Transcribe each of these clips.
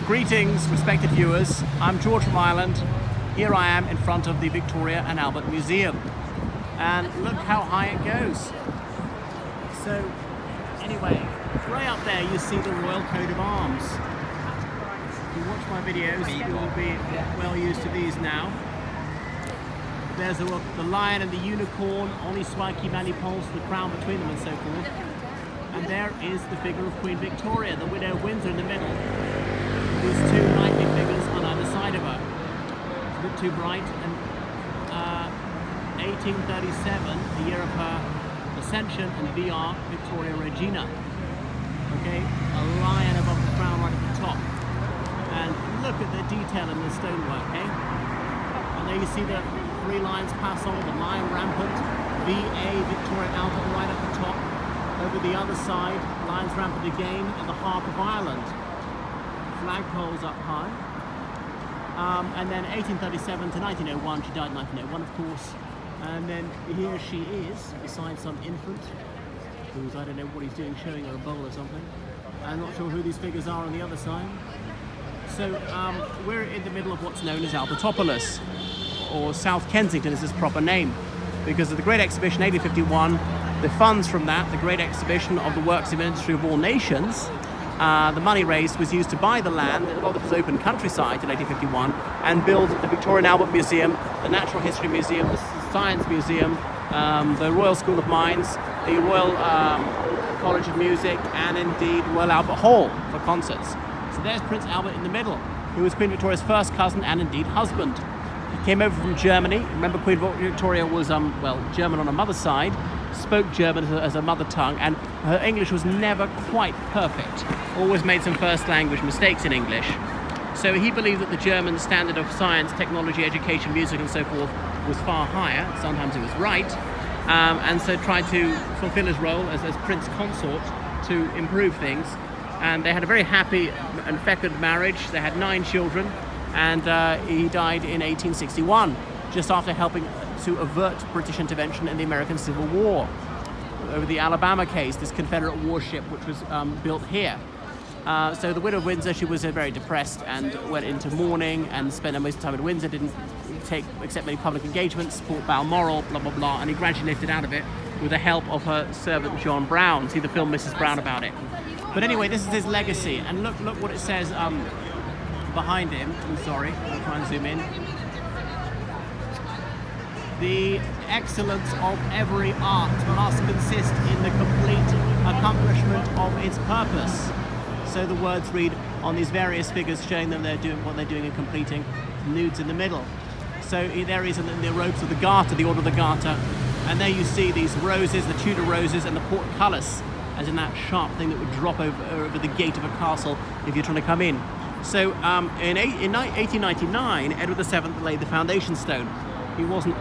Greetings, respected viewers. I'm George from Ireland. Here I am in front of the Victoria and Albert Museum. And look how high it goes. So, anyway, way up there you see the Royal Coat of Arms. If you watch my videos, you will be well used to these now. There's the lion and the unicorn, Oli Swikey, Manny Pulse, the crown between them and so forth. And there is the figure of Queen Victoria, the Widow of Windsor in the middle. These two knightly figures on either side of her. It's a bit too bright. And 1837, the year of her Ascension and VR, Victoria Regina. Okay, a lion above the crown right at the top. And look at the detail in the stonework, eh? And there you see the three lions pass on, the lion rampant, VA, Victoria Albert right at the top. Over the other side, lions rampant again, and the Harp of Ireland. Flagpoles up high. And then 1837 to 1901, she died in 1901 of course. And then here she is, beside some infant, who's, I don't know what he's doing, showing her a bowl or something. I'm not sure who these figures are on the other side. So we're in the middle of what's known as Albertopolis, or South Kensington is its proper name, because of the Great Exhibition 1851, the funds from that, the Great Exhibition of the Works of Industry of All Nations, the money raised was used to buy the land, a lot of it was open countryside in 1851, and build the Victoria and Albert Museum, the Natural History Museum, the Science Museum, the Royal School of Mines, the Royal College of Music, and indeed Royal Albert Hall for concerts. So there's Prince Albert in the middle, who was Queen Victoria's first cousin and indeed husband. He came over from Germany. Remember, Queen Victoria was, German on her mother's side, spoke German as a mother tongue, and her English was never quite perfect. Always made some first language mistakes in English. So he believed that the German standard of science, technology, education, music and so forth was far higher. Sometimes he was right. And so tried to fulfill his role as Prince Consort to improve things. And they had a very happy and fecund marriage. They had 9 children. And he died in 1861, just after helping to avert British intervention in the American Civil War over the Alabama case, this Confederate warship which was built here. So the Widow of Windsor, she was very depressed and went into mourning and spent most of the time at Windsor, didn't accept many public engagements, support Balmoral, blah, blah, blah, and he gradually lifted out of it with the help of her servant John Brown. See the film Mrs. Brown about it. But anyway, this is his legacy, and look what it says behind him. I'm sorry, I'll try and zoom in. The excellence of every art must consist in the complete accomplishment of its purpose. So the words read on these various figures showing them they're doing what they're doing and completing, nudes in the middle. So there is in the robes of the Garter, the Order of the Garter, and there you see these roses, the Tudor roses and the portcullis, as in that sharp thing that would drop over the gate of a castle if you're trying to come in. So in 1899, Edward VII laid the foundation stone. He wasn't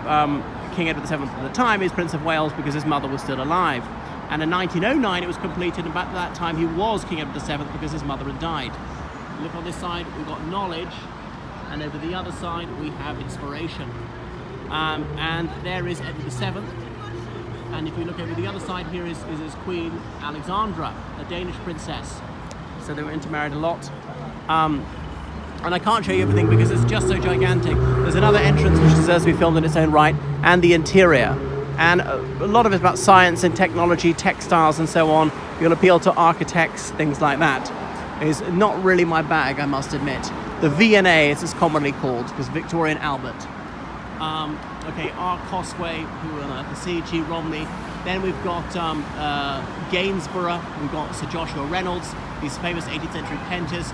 King Edward VII at the time, he was Prince of Wales because his mother was still alive. And in 1909 it was completed, and by that time he was King Edward VII because his mother had died. Look on this side, we've got knowledge, and over the other side we have inspiration. And there is Edward VII. And if we look over the other side, here is his Queen Alexandra, a Danish princess. So they were intermarried a lot. And I can't show you everything because it's just so gigantic. There's another entrance which deserves to be filmed in its own right, and the interior. And a lot of it's about science and technology, textiles and so on. You'll appeal to architects, things like that. It's not really my bag, I must admit. The V&A, as it's commonly called, because Victoria and Albert. Okay, R. Cosway, who on earth is C.G. Romney. Then we've got Gainsborough, we've got Sir Joshua Reynolds, these famous 18th century painters.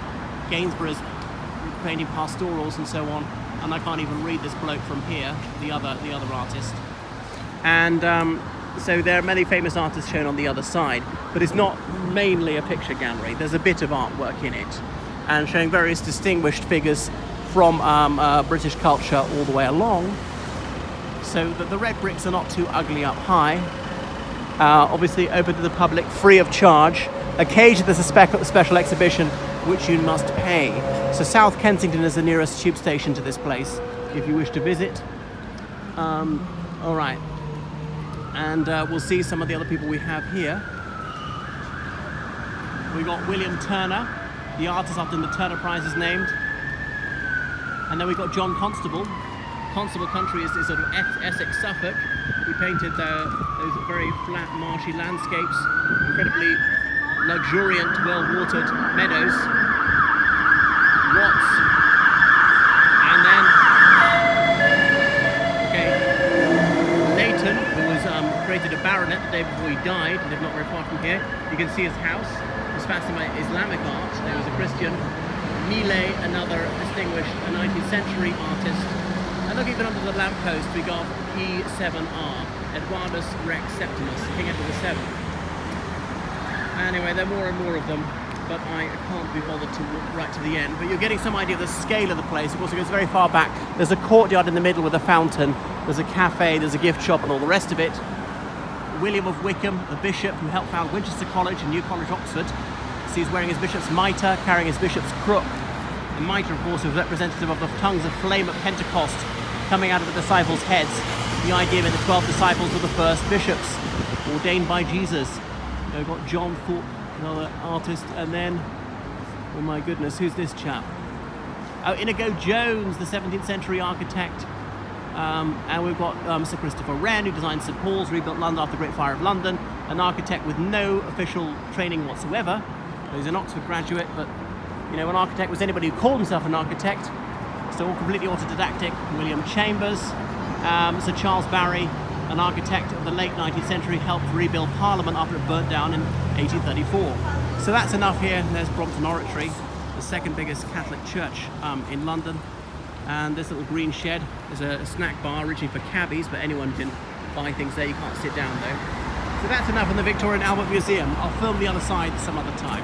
Gainsborough's painting pastorals and so on, and I can't even read this bloke from here, the other artist. And so there are many famous artists shown on the other side, but it's not mainly a picture gallery. There's a bit of artwork in it, and showing various distinguished figures from British culture all the way along. So that the red bricks are not too ugly up high. Obviously open to the public, free of charge. Occasionally there's a special exhibition which you must pay. So South Kensington is the nearest tube station to this place if you wish to visit. All right, and we'll see some of the other people we have here. We've got William Turner, The artist after the Turner Prize is named. And then we've got John Constable. Constable country is sort of Essex, Suffolk. He painted those very flat, marshy landscapes, incredibly luxuriant, well-watered meadows. Watts. And then, okay, Leighton, who was created a baronet the day before he died, lived not very far from here. You can see his house. He was fascinated by Islamic art. There was a Christian. Millet, another distinguished 19th century artist. And look, even under the lamppost we got E7R, Eduardus Rex Septimus, King Edward VII. Anyway, there are more and more of them, but I can't be bothered to walk right to the end. But you're getting some idea of the scale of the place. Of course, it goes very far back. There's a courtyard in the middle with a fountain. There's a cafe, there's a gift shop and all the rest of it. William of Wykeham, the bishop who helped found Winchester College and New College, Oxford. So he's wearing his bishop's mitre, carrying his bishop's crook. The mitre, of course, is representative of the tongues of flame at Pentecost coming out of the disciples' heads. The idea that the 12 disciples were the first bishops ordained by Jesus. We've got John Thorpe, another artist, and then, oh my goodness, who's this chap? Oh, Inigo Jones, the 17th century architect. And we've got Sir Christopher Wren, who designed St Paul's, rebuilt London after the Great Fire of London, an architect with no official training whatsoever. He's an Oxford graduate, but you know, an architect was anybody who called himself an architect. So all completely autodidactic. William Chambers, Sir Charles Barry, an architect of the late 19th century, helped rebuild Parliament after it burnt down in 1834. So that's enough here. There's Brompton Oratory, the second biggest Catholic church in London. And this little green shed is a snack bar originally for cabbies, but anyone can buy things there. You can't sit down though. So that's enough in the Victoria and Albert Museum. I'll film the other side some other time.